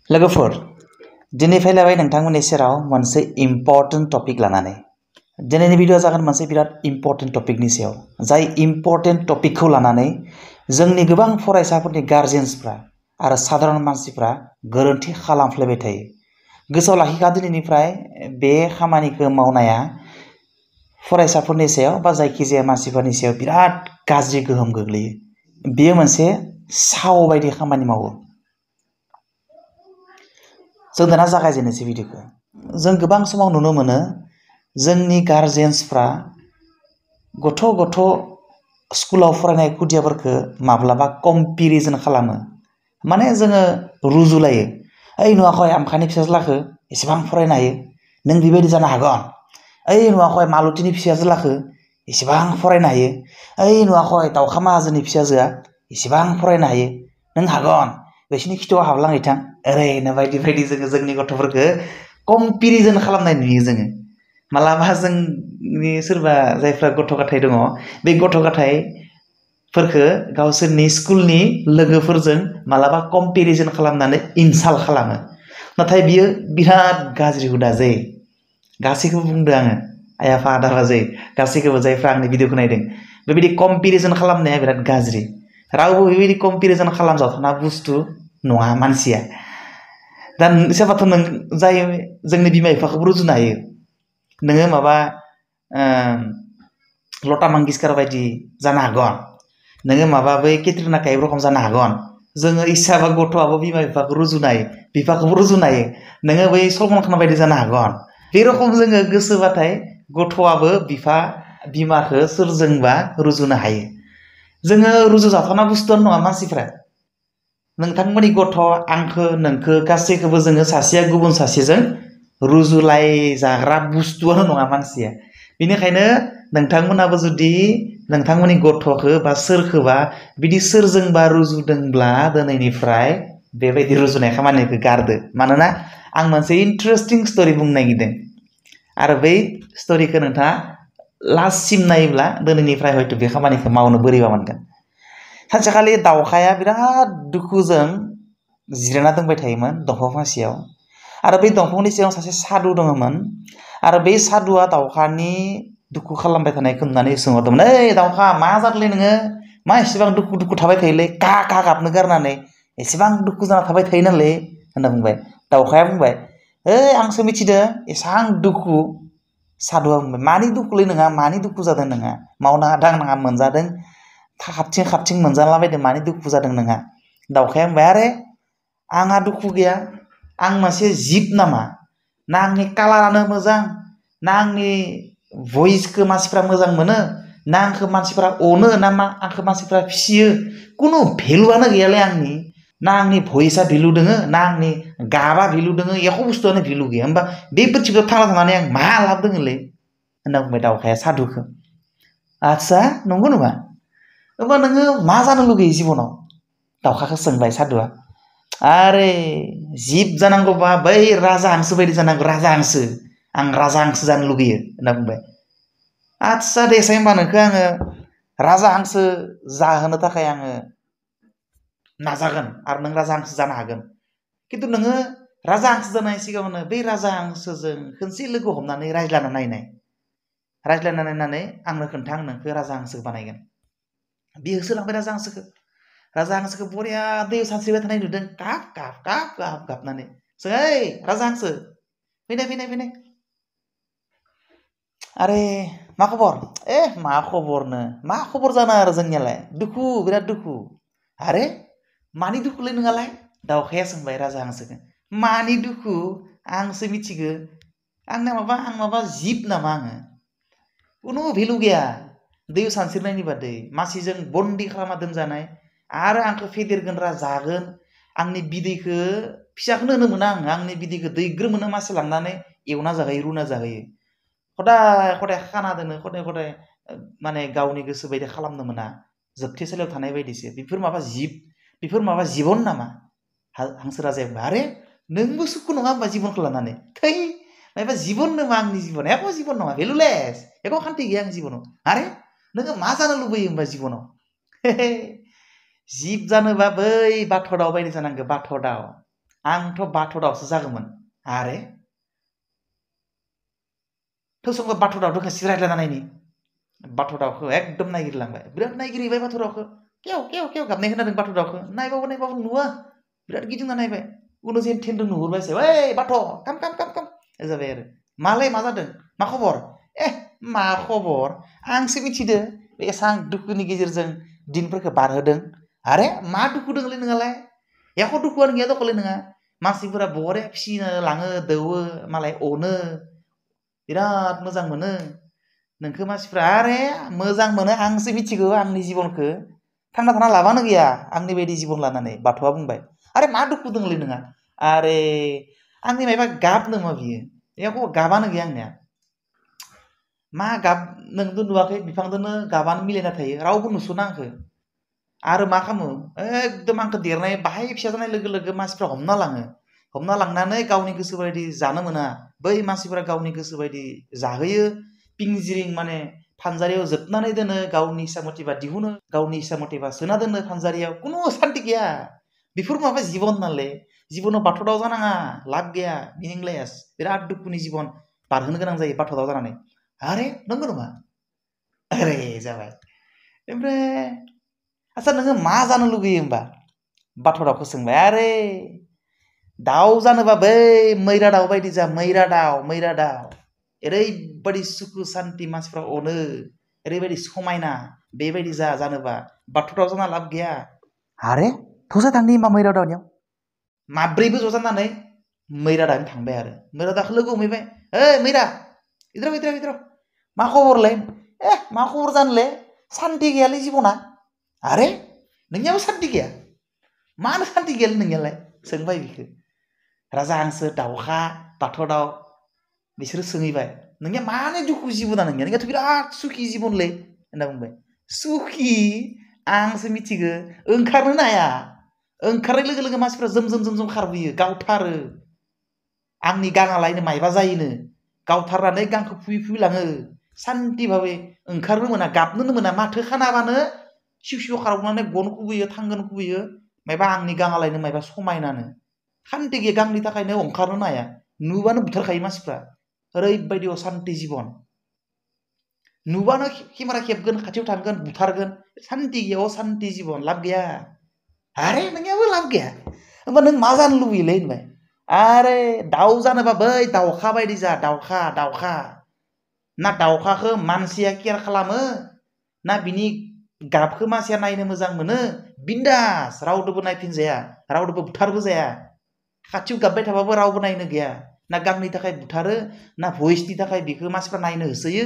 लोगोफोर दिनै फैलायबाय नोंथांमोननि सेराव मोनसे इम्पर्टेन्ट टपिक लानानै दिनैनि भिडिअ जागोन मोनसे बिराद इम्पर्टेन्ट टपिकनि सायाव जाय इम्पर्टेन्ट टपिकखौ लानानै जोंनि गोबां फरायसाफोरनि गार्जियन्सफ्रा आरो साधारन मानसिफ्रा गोरोन्थि खालामफ्लेबाय थायो गोसोआव लाखिखा दिनैनिफ्राय बे खामानिखौ मावनाया फरायसाफोरनि सायाव बा जायखिजाया मानसिफोरनि सायाव बिराद गाज्रि गोहोम गोग्लैयो बेयो मोनसे साव बायदि खामानि मावो जों दाना जागायजेननोसै भिडिअखौ जों गोबां समाव नुनो मोनो जोंनि गार्जियन्सफ्रा गथ' स्कुलाव फरायनाय खुदियाफोरखौ माब्लाबा कम्पेरिजन खालामो माने जोङो रुजुलायो ओइ नुवाखै आमखानि फिसाज्लाखौ एसेबां फरायनो हायो नों बेबायदि जानो हागोन ओइ नुवाखै मालतीनि फिसाज्लाखौ एसेबां फरायनो हायो ओइ नुवाखै दाउखा माहाजोननि फिसाजोआ एसेबां फरायनो हायो नों हागोन बिसोरनि खिथुआव हाबलांहैथां ओरैनो बायदि बायदि जोङो जोंनि गथ'फोरखौ कम्पेरिजन खालामनाय नुयो जोङो मालाबा जोंनि सोरबा जायफ्रा गथ' गथाय दङ बे गथ' गथायफोरखौ गावसोरनि स्कुलनि लोगोफोरजों मालाबा कम्पेरिजन खालामनानै इनसाल्ट खालामो नाथाय बियो बिराद गाज्रि हुदा जे गासैखौबो बुंदों आङो आइ आफा आदा बाजै गासैखौबो जायफ्रा आंनि भिडिअखौ नायदों बेबायदि कम्पेरिजन खालामनाया बिराद गाज्रि रावबो बेबायदि कम्पेरिजन खालामजाथावना बुस्थु नङा मानसिया दा सोरबाथ' नों जाय जोंनि बिमा बिफाखौबो रुजुनो हायो नोङो माबा लता मंगेशकर बायदि जानो हागोन नोङो माबा बै केट्रिना काइफ रखम जानो हागोन जोङो इस्साबा गथ'आबो बिमा बिफाखौ रुजुनो हायो बिफाखौबो रुजुनो हायो नोङो बै सलमान खान बायदि जानो हागोन बे रखम जोङो गोसोबाथाय गथ'आबो बिमाखौ सोरजोंबा रुजुनो हायो जोङो रुजुजाथावना बुस्थुआनो नङा मानसिफ्रा नोंथांमोननि गथ' आंखो नोंखो गासैखौबो जोङो सासेया गुबुन सासेजों रुजुलाय जाग्रा बुस्थुआनो नङा मानसिया बेनिखायनो नोंथांमोनाबो जुदि नोंथांमोननि गथ'खौ बा सोरखौबा बिदि सोरजोंबा रुजुदोंब्ला दिनैनिफ्राय बेबायदि रुजुनाय खामानिखौ गारदो मानोना आं मोनसे इन्टारेस्टिं स्टोरी बुंनो नागिरदों आरो बै स्टोरीखौ नोंथाङा लास्टसिम नायोब्ला दिनैनिफ्राय हयथ' बे खामानिखौ मावनो बोरैबा मोनगोन सानसेखालि दाउखाया बिराद दुखुजों जिरायना दोंबाय थायोमोन दंफां फांसेयाव आरो बै दंफांनि सायाव सासे सादु दङमोन आरो बे सादुआ दाउखानि दुखु खालामबाय थानायखौ नुनानै सोंहरदोंमोन ओइ दाउखा मा जादोंलै नोङो मा एसेबां दुखु थाबाय थायोलै का गाबनो गारनानै एसेबां दुखु जाना थाबाय थायो नालै होनना बुंबाय दाउखाया बुंबाय ओइ आंसो मिथिदों एसेबां दुखु सादुआ बुंबाय मानि दुखुलै नोंहा मानि दुखु जादों नोंहा मावनाङा दांनाङा मोनजादों खाबथिं मोनजालाबायदों मानि दुखु जादों नोंहा दाउखाया बुंबाय आरे आंहा दुखु गैया आं मोनसे जिब नामा ना आंनि कालारानो मोजां ना आंनि भइसखौ मानसिफ्रा मोजां मोनो ना आंखौ मानसिफ्रा अनो ना आंखौ मानसिफ्रा फिसियो कुनु भेलुआनो गैयालै आंनि ना आंनि भइसआ भेलु दोङो ना आंनि गाबा भेलु दोङो एख' बुस्थुआनो भेलु गैया होमबा बे पृथ्बीयाव थांना थानानै आं मा लाब दोङोलै होनना बुंबाय दाउखाया सादुखौ आदसा नंगौ नामा होमबा नोङो मा जानो लुगैयो जिबनाव दाउखाखौ सोंबाय सादुआ आरे जिब जानांगौबा बै राजा हांसो बायदि जानांगौ राजा हांसो आं राजा हांसो जानो लुगैयो होनना बुंबाय आदसा देसाय होमबा नोंखौ आङो राजा हांसो जाहोनो थाखाय आङो नाजागोन आरो नों राजा हांसो जानो हागोन खिन्थु नोङो राजा हांसो जानायनि सिगाङावनो बै राजा हांसोजों खनसे लोगो हमनानै रायज्लायना नायनानै आंनो खोन्था आं नोंखौ राजा हांसो बानायगोन बियो होसोलांबाय राजा हांसोखौ बरिया दैयाव सानस्रिबाय थानाय नुदों काब काब काब काब गाबनानै ओइ राजा हांसो फैनाय आरे मा खबर मा खबरनो मा खबर जानो आरो जोंनियालाय दुखु बिराद दुखु आरे मानि दुखुलै नोंहालाय दाउखाया सोंबाय राजा हांसोखौ मानि दुखु आंसो मिथिगो आं माबा जिब नामा आङो कुनु भेलु गैया दैयाव सानस्रिनायनि बादै मानसिजों बन्दी खालामना दोनजानाय आरो आंखौ फेदेरगोन जागोन आंनि बिदैखौ फिसाखौनो होनो मोना आंनि बिदैखौ दैग्रोमोनो मानसि लांनानै एवना जाहोयो रुना जाहोयो खदाय खाना दोनो खदाय माने गावनि गोसो बायदि खालामनो मोना जोबथेसालियाव थानाय बायदिसो बेफोर माबा जिबन नामा हांसो राजाया बुंबाय आरे नोंबो सुखु नङा होमबा जिबनखौ लानानै थै माबा जिबन नामा आंनि जिबन एख' जिबन नङा भेलुलेस एख' खान्थि गैया आंनि जिबनाव आरे नोङो मा जानो लुबैयो होमबा जिबनाव जिब जानोबा बै बाथ' दाउ बायदि जानांगौ बाथ' दाउ आंथ' बाथ' दाउसो जागौमोन आरे थौसोंबो बाथ' दाउदो खासि रायज्लायना नायनि बाथ' दाउखौ एकदम नायगिरलांबाय बिराद नायगिरहैबाय बाथ' दाउखौ केव केव केव गाबनाय खोनादों बाथ' दाउखौ नायबाबो नुवा बिराद गिदिंना नायबाय उनाव जेन थेनदों नुहुरबायसो ओइ बाथ' काम जाबाय आरो मालाय मा जादों मा खबर मा खबर आंसो मिथिदो एसां दुखुनि गेजेरजों दिनफोरखौ बारहोदों आरे मा दुखु दोंलै नोंहालाय एख' दुखुआनो गैया दखलै नोंहा मानसिफोरा बरे फिसिनो लाङो दौवो मालाय अनो बिराद मोजां मोनो नोंखौ मानसिफ्रा आरे मोजां मोनो आंसो मिथिगौ आंनि जिबनखौ थांना थाना लाबानो गैया आंनि बायदि जिबन लानानै बाथौआ बुंबाय आरे मा दुखु दंलै नोंहा आरे आंनि मायबा गाब नामा बियो एख' गाबानो गैया आंनिया मा गाब नोंथ' नुवाखै बिफांजोंनो गाबानो मिलायना थायो रावबो नुस'ना आंखौ आरो मा खालामो एकदम आंखौ देरनाय बाहाय फिसा जानाय लोगो लोगो मानसिफ्रा हमना लाङो हमना लांनानै गावनि गोसो बायदि जानो मोना बै मानसिफोरा गावनि गोसो बायदि जाहोयो पिंजिरिं माने फानजारियाव जोबनानै दोनो गावनि इसा मथेबा दिहुनो गावनि इसा मथेबा सोना दोनो फानजारियाव कुनु सान्ति गैया बेफोर माबा जिबन नालाय जिबनाव बाथ' दाव जानाङा लाब गैया मिनिंलेस बिराद दुखुनि जिबन बारहोनो गोनां जायो बाथ' दाव जानानै आरे नंगौ नामा आरे जाबाय ओमफ्राय आच्छा नोङो मा जानो लुगैयो होमबा बाथ' दाउखौ सोंबाय आरे दाउ जानोबा बै मैरा दाउ बायदि जा मैरा दाउ ओरैबायदि सुखु सान्ति मानसिफ्रा अनो ओरैबायदि समायना बेबायदि जानोबा बाथ' दाउ जाना लाब गैया आरे थसे थांनि होमबा मैरा दाउनियाव माब्रैबो ज' जानानै मैरा दाउनो थांबाय आरो मैरा दाउखौ लोगो हमहैबाय ओइ मैरा इधर मा खबरलै मा खबर जानोलै सान्ति गैयालै जिबना आरे नोंनियाबो सान्ति गैया मानो सान्ति गैयालै नोंनियालाय सोंबाय बिखौ राजा हांसो दाउखा बाथ' दाउ बिसोरो सोंहैबाय नोंनिया मानो दुखु जिबना नोंनियाथ' बिराद सुखि जिबनलै होनना बुंबाय सुखि आंसो मिथिगो ओंखारनोनो हाया ओंखारनाय लोगो लोगो मानसिफ्रा जोम खारबोयो गावथारो आंनि गाङालायनो मायबा जायोनो गावथारनानै गांखौ फुयै लाङो सान्ति भाबै ओंखारनो मोना गाबनोनो मोना माथो खानाबानो सिउ खारबोनानै गन खुबैयो थांगोन खुबैयो मायबा आंनि गाङालायनो मायबा समायनानो सान्ति गैया गांनि थाखायनो ओंखारनोनो हाया नुबानो बुथारखायो मानसिफ्रा ओरैबायदि असान्ति जिबन नुबानो केमेरा खेबगोन खाथियाव थांगोन बुथारगोन सान्ति गैया असान्ति जिबन लाब गैया आरे नोंनियाबो लाब गैया होमबा नों मा जानो लुबैयोलै होनबाय आरे दाउ जानोबा बै दाउखा बायदि जा दाउखा ना दाउखाखौ मानसिया केयार खालामो ना बिनि गाबखौ मानसिया नायनो मोजां मोनो बिन्दास रावदोबो नायफिनजाया रावदोबो बुथारबो जाया खाथियाव गाबबाय थाबाबो रावबो नायनो गैया ना गांनि थाखाय बुथारो ना भइसनि थाखाय बिखौ मानसिफ्रा नायनो होसोयो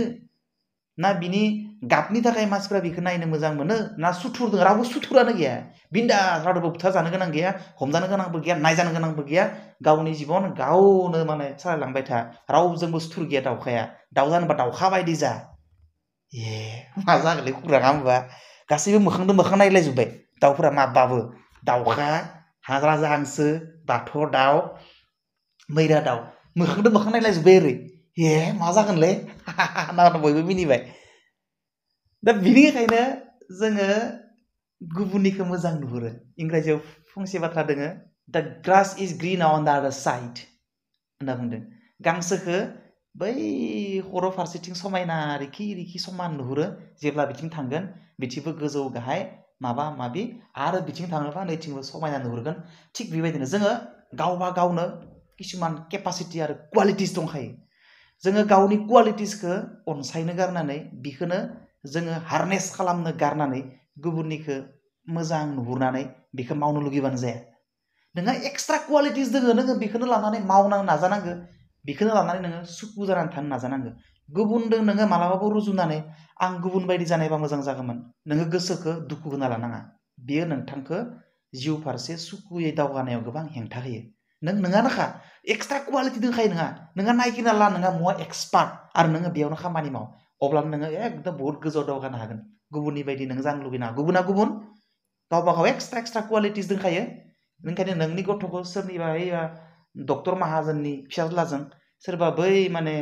ना बिनि गाबनि थाखाय मानसिफ्रा बिखौ नायनो मोजां मोनो ना सुथुरदों रावबो सुथुरानो गैया बिन्दास रावदोबो बुथार जानो गोनां गैया हमजानो गोनांबो गैया नायजानो गोनांबो गैया गावनि जिबन गावनो माने सालायलांबाय था रावजोंबो सुथुर गैया दाउखाया दाउ जानोबा दाउखा बायदि जा मा जागोनलै खुराङा होमबा गासैबो मोखांजों मोखां नायलायजोब्बाय दाउफोरा माबाबो दाउखा राजा हांसो बाथ' दाउ मैरा दाउ मोखांजों मोखां नायलायजोब्बाय ओरै मा जागोनलै होनना बयबो मिनिबाय दा बिनिखायनो जोङो गुबुननिखौ मोजां नुहुरो इंराजियाव फंसे बाथ्रा दोङो दा ग्रास इज ग्रीन अन द आदार साइड होनना बुंदों गांसोखौ बै खर' फारसेथिं समायना रिखि समान नुहुरो जेब्ला बिथिं थांगोन बिथिंबो गोजौ गाहाय माबा माबि आरो बिथिं थाङोबा नैथिंबो समायना नुहुरगोन थिग बेबायदिनो जोङो गावबा गावनो किसुमान केपासिटि आरो क्वालिटिस दंखायो जोङो गावनि क्वालिटिसखौ अनसायनो गारनानै बिखौनो जोङो हारनेस खालामनो गारनानै गुबुननिखौ मोजां नुहुरनानै बेखौ मावनो लुगैबानो जाया नोंहा एक्सट्रा क्वालिटिस दोङो नोङो बेखौनो लानानै मावनो नाजानांगो बेखौनो लानानै नोङो सुखु जानानै थानो नाजानांगो गुबुनदों नोङो मालाबाबो रुजुनानै आं गुबुन बायदि जानायबा मोजां जागौमोन नोङो गोसोखौ दुखु होना लानाङा बेयो नोंथांखौ जिउ फारसे सुखुयै दावगानायाव गोबां हेंथा होयो नोंहानोखा एक्सट्रा क्वालिटि दंखायो नोंहा नायगिरना ला नोंहा महा एक्सपार्ट आरो नोङो बेयावनो खामानि माव अब्लानो नोङो एकदम बहुत गोजौआव दावगानो हागोन गुबुननि बायदि नों जानो लुगैनाङा गुबुना गुबुन गावबा गाव एक्सट्रा क्वालिटिस दंखायो ओंखायनो नोंनि गथ'खौ सोरनिबा डक्टर माहाजोननि फिसाज्लाजों सोरबा बै माने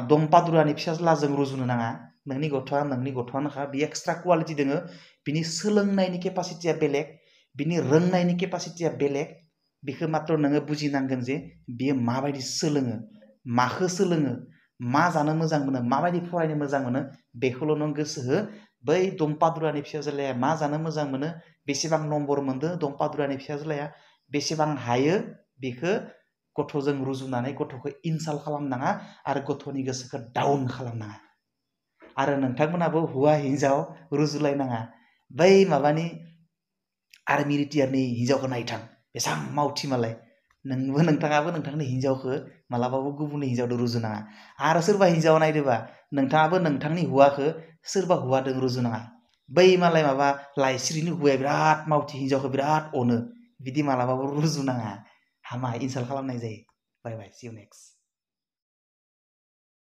दंपादुरानि फिसाज्लाजों रुजुनो नाङा नोंनि गथ'आनोखा बे एक्सट्रा क्वालिटि दोङो बिनि सोलोंनायनि केपासिटिया बेलेग बिनि रोंनायनि केपासिटिया बेलेग बेखौ मात्र नोङो बुजिनांगोन जे बियो माबायदि सोलोङो माखौ सोलोङो मा जानो मोजां मोनो माबायदि फरायनो मोजां मोनो बेखौल' नों गोसो हो बै दंपादुरानि फिसाज्लाया मा जानो मोजां मोनो बेसेबां नम्बर मोनदों दंपादुरानि फिसाज्लाया बेसेबां हायो बेखौ गथ'जों रुजुनानै गथ'खौ इनसाल्ट खालामनाङा आरो गथ'नि गोसोखौ डाउन खालामनाङा आरो नोंथांमोनाबो हौवा हिन्जाव रुजुलायनाङा बै माबानि आर्मि रिटियारनि हिन्जावखौ नायथां बेसां मावथि मालाय नोंथाङाबो नोंथांनि हिन्जावखौ मालाबाबो गुबुननि हिन्जावजों रुजुनाङा आरो सोरबा हिन्जाव नायदोबा नोंथाङाबो नोंथांनि हौवाखौ सोरबा हौवाजों रुजुनाङा बै मालाय माबा लाइस्रिनि हौवाया बिराद मावथि हिन्जावखौ बिराद अनो बिदि मालाबाबो रुजुनाङा हामा इनसाल्ट खालामनाय जायो बाय बाय सि इउ नेक्स्ट